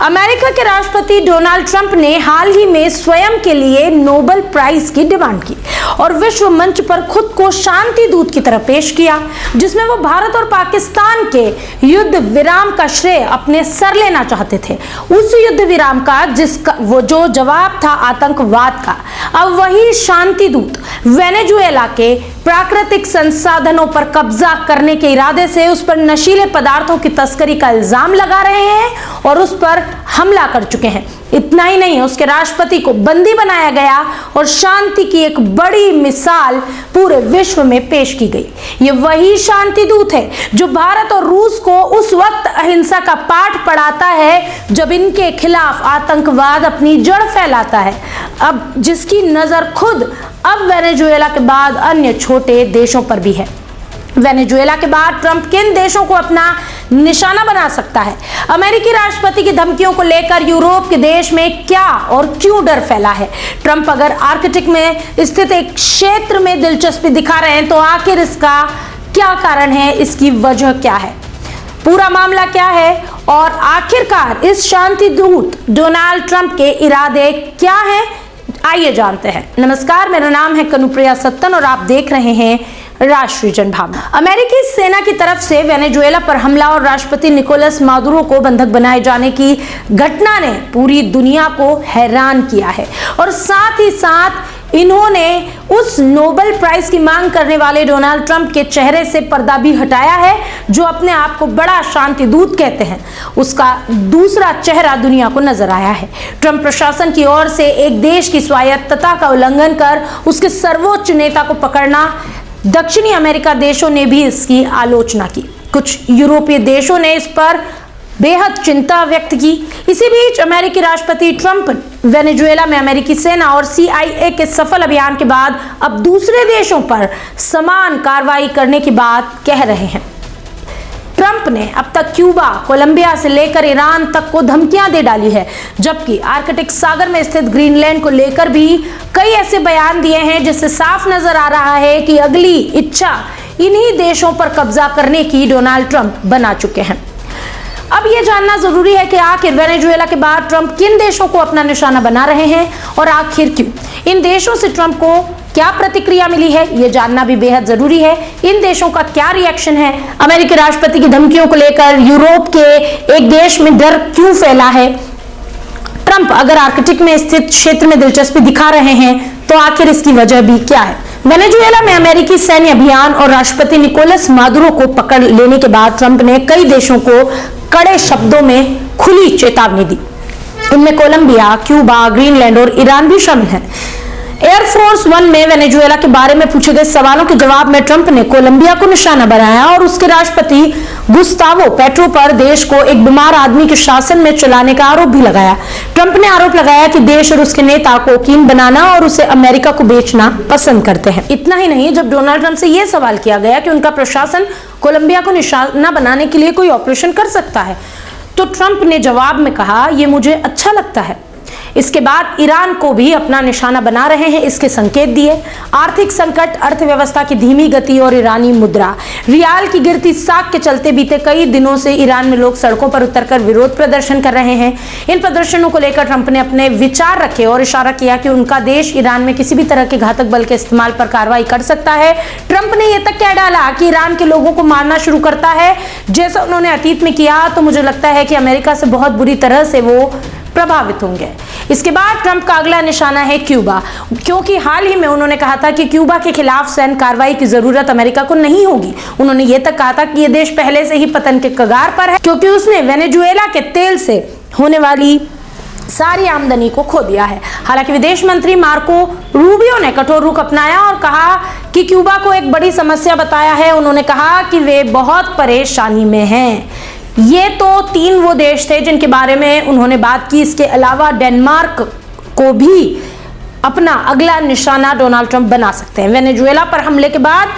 America के राष्ट्रपति Donald Trump ने हाल ही में स्वयं के लिए नोबेल प्राइज की डिमांड की और विश्व मंच पर खुद को शांति दूत की तरह पेश किया, जिसमें वो भारत और पाकिस्तान के युद्ध विराम का श्रेय अपने सर लेना चाहते थे। उस युद्ध विराम का जिसका वो जो जवाब था आतंकवाद का। अब वही शांति दूत वेनेजुएला के प्राकृतिक संसाधनों पर कब्जा करने के इरादे से उस पर नशीले पदार्थों की तस्करी का इल्जाम लगा रहे हैं और उस पर हमला कर चुके हैं। इतना ही नहीं, उसके राष्ट्रपति को बंदी बनाया गया और शांति की एक बड़ी मिसाल पूरे विश्व में पेश की गई। ये वही शांति दूत है जो भारत और रूस को उस वक्त अहिंसा का पाठ पढ़ाता है जब इनके खिलाफ आतंकवाद अपनी जड़ फैलाता है। अब जिसकी नजर खुद अब वेनेजुएला के बाद अन्य छोटे देशों पर भी है। वेनेजुएला के बाद ट्रंप किन देशों को अपना निशाना बना सकता है? अमेरिकी राष्ट्रपति की धमकियों को लेकर यूरोप के देश में क्या और क्यों डर फैला है? ट्रंप अगर आर्कटिक में स्थित एक क्षेत्र में दिलचस्पी दिखा रहे हैं तो आखिर इसका क्या कारण है? इसकी वजह क्या है? पूरा मामला क्या है और आखिरकार इस शांति दूत डोनाल्ड ट्रंप के इरादे क्या हैं? आइए जानते हैं। नमस्कार, मेरा नाम है कनुप्रिया सत्तन और आप देख रहे हैं राष्ट्रीय जनभावना। अमेरिकी सेना की तरफ से वेनेजुएला पर हमला और राष्ट्रपति निकोलस मादुरो को बंधक बनाए जाने की घटना ने पूरी दुनिया को हैरान किया है और साथ ही साथ इन्होंने उस नोबेल प्राइज की मांग करने वाले डोनाल्ड ट्रंप के चेहरे से पर्दा भी हटाया है, जो अपने आप को बड़ा शांति दूत कहते हैं। उसका दूसरा चेहरा दुनिया को नजर आया है। ट्रंप प्रशासन की ओर से एक देश की स्वायत्तता का उल्लंघन कर उसके सर्वोच्च नेता को पकड़ना। दक्षिणी अमेरिका देशों ने भी इसकी आलोचना की। कुछ यूरोपीय देशों ने इस पर बेहद चिंता व्यक्त की। इसी बीच अमेरिकी राष्ट्रपति ट्रंप वेनेजुएला में अमेरिकी सेना और CIA के सफल अभियान के बाद अब दूसरे देशों पर समान कार्रवाई करने की बात कह रहे हैं। ट्रंप ने अब तक क्यूबा, कोलंबिया से लेकर ईरान तक को धमकियां दे डाली है, जबकि आर्कटिक सागर में स्थित ग्रीनलैंड को लेकर भी कई ऐसे बयान दिए हैं जिससे साफ नजर आ रहा है कि अगली इच्छा इन्हीं देशों पर कब्जा करने की डोनाल्ड ट्रंप बना चुके हैं। अब यह जानना जरूरी है कि आखिर वेनेजुएला के बाद ट्रंप किन देशों को अपना निशाना बना रहे हैं और आखिर क्यों? इन देशों से ट्रंप को क्या प्रतिक्रिया मिली है, यह जानना भी बेहद जरूरी है। इन देशों का क्या रिएक्शन है? अमेरिकी राष्ट्रपति की धमकियों को लेकर यूरोप के एक देश में डर क्यों फैला है? ट्रंप अगर आर्कटिक में स्थित क्षेत्र में दिलचस्पी दिखा रहे हैं तो आखिर इसकी वजह भी क्या है? वेनेजुएला में अमेरिकी सैन्य अभियान और राष्ट्रपति निकोलस मादुरो को पकड़ लेने के बाद ट्रंप ने कई देशों को कड़े शब्दों में खुली चेतावनी दी। इनमें कोलंबिया, क्यूबा, ग्रीनलैंड और ईरान भी शामिल हैं। एयरफोर्स वन में वेनेजुएला के बारे में पूछे गए सवालों के जवाब में ट्रंप ने कोलंबिया को निशाना बनाया और उसके राष्ट्रपति गुस्तावो पेट्रो पर देश को एक बीमार आदमी के शासन में चलाने का आरोप भी लगाया। ट्रंप ने आरोप लगाया कि देश और उसके नेता कोकीन बनाना और उसे अमेरिका को बेचना पसंद करते हैं। इतना ही नहीं, जब डोनाल्ड ट्रंप से यह सवाल किया गया कि उनका प्रशासन कोलंबिया को निशाना बनाने के लिए कोई ऑपरेशन कर सकता है, तो ट्रंप ने जवाब में कहा, यह मुझे अच्छा लगता है। इसके बाद ईरान को भी अपना निशाना बना रहे हैं, इसके संकेत दिए। आर्थिक संकट, अर्थव्यवस्था की धीमी गति और ईरानी मुद्रा, रियाल की गिरती साख के चलते बीते कई दिनों से ईरान में लोग सड़कों पर उतरकर विरोध प्रदर्शन कर रहे हैं। इन प्रदर्शनों को लेकर ट्रंप ने अपने विचार रखे और इशारा किया कि उनका देश ईरान में किसी भी तरह के घातक बल के इस्तेमाल पर कार्रवाई कर सकता है। ट्रंप ने यह तक कह डाला कि ईरान के लोगों को मारना शुरू करता है जैसा उन्होंने अतीत में किया, तो मुझे लगता है कि अमेरिका से बहुत बुरी तरह से वो प्रभावित होंगे। इसके बाद ट्रंप का अगला निशाना है क्यूबा, क्योंकि हाल ही में उन्होंने कहा था कि क्यूबा के खिलाफ सैन्य कार्रवाई की जरूरत अमेरिका को नहीं होगी। उन्होंने ये तक कहा था कि यह देश पहले से ही पतन के कगार पर है, क्योंकि उसने वेनेजुएला के तेल से होने वाली सारी आमदनी को खो दिया है। हालांकि विदेश मंत्री मार्को रूबियो ने कठोर रुख अपनाया और कहा कि क्यूबा को एक बड़ी समस्या बताया है। उन्होंने कहा कि वे बहुत परेशानी में हैं। ये तो 3 वो देश थे जिनके बारे में उन्होंने बात की। इसके अलावा डेनमार्क को भी अपना अगला निशाना डोनाल्ड ट्रंप बना सकते हैं। वेनेजुएला पर हमले के बाद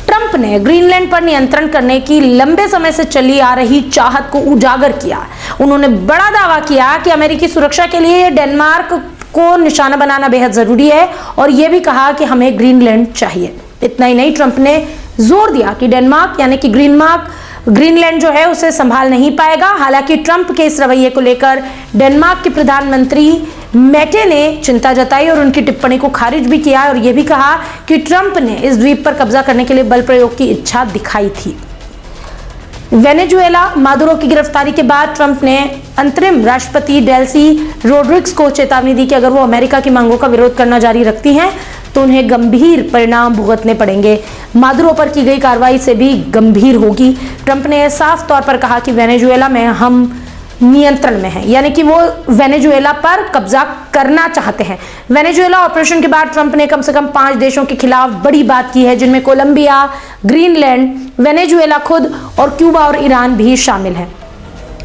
ट्रंप ने ग्रीनलैंड पर नियंत्रण करने की लंबे समय से चली आ रही चाहत को उजागर किया। उन्होंने बड़ा दावा किया कि अमेरिकी सुरक्षा के लिए डेनमार्क को निशाना बनाना बेहद जरूरी है और यह भी कहा कि हमें ग्रीनलैंड चाहिए। इतना ही नहीं, ट्रंप ने जोर दिया कि डेनमार्क यानी कि ग्रीनमार्क ग्रीनलैंड जो है उसे संभाल नहीं पाएगा। हालांकि ट्रंप के इस रवैये को लेकर डेनमार्क के प्रधानमंत्री मेटे ने चिंता जताई और उनकी टिप्पणी को खारिज भी किया और यह भी कहा कि ट्रंप ने इस द्वीप पर कब्जा करने के लिए बल प्रयोग की इच्छा दिखाई थी। वेनेजुएला मादुरो की गिरफ्तारी के बाद ट्रंप ने अंतरिम राष्ट्रपति डेल्सी रोड्रिग्स को चेतावनी दी कि अगर वो अमेरिका की मांगों का विरोध करना जारी रखती हैं तो उन्हें गंभीर परिणाम भुगतने पड़ेंगे। मादुरो पर की गई कार्रवाई से भी गंभीर होगी। ट्रंप ने साफ तौर पर कहा कि वेनेजुएला में हम नियंत्रण में है, यानी कि वो वेनेजुएला पर कब्जा करना चाहते हैं। वेनेजुएला ऑपरेशन के बाद ट्रंप ने कम से कम 5 देशों के खिलाफ बड़ी बात की है, जिनमें कोलंबिया, ग्रीनलैंड, वेनेजुएला खुद और क्यूबा और ईरान भी शामिल है।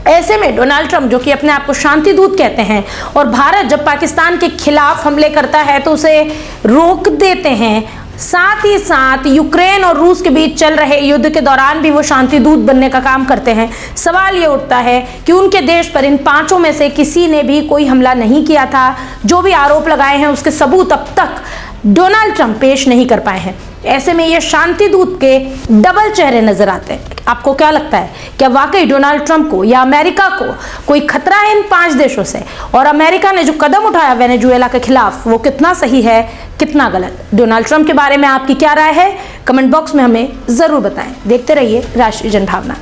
ऐसे में डोनाल्ड ट्रंप, जो कि अपने आप को शांति दूत कहते हैं, और भारत जब पाकिस्तान के खिलाफ हमले करता है तो उसे रोक देते हैं, साथ ही साथ यूक्रेन और रूस के बीच चल रहे युद्ध के दौरान भी वो शांति दूत बनने का काम करते हैं। सवाल ये उठता है कि उनके देश पर इन 5 में से किसी ने भी कोई हमला नहीं किया था। जो भी आरोप लगाए हैं उसके सबूत अब तक डोनाल्ड ट्रंप पेश नहीं कर पाए हैं। ऐसे में ये शांति दूत के डबल चेहरे नजर आते हैं। आपको क्या लगता है, क्या वाकई डोनाल्ड ट्रंप को या अमेरिका को कोई खतरा है इन 5 देशों से? और अमेरिका ने जो कदम उठाया वेनेजुएला के खिलाफ, वो कितना सही है, कितना गलत? डोनाल्ड ट्रंप के बारे में आपकी क्या राय है? कमेंट बॉक्स में हमें जरूर बताएं। देखते रहिए राष्ट्रीय जनभावना।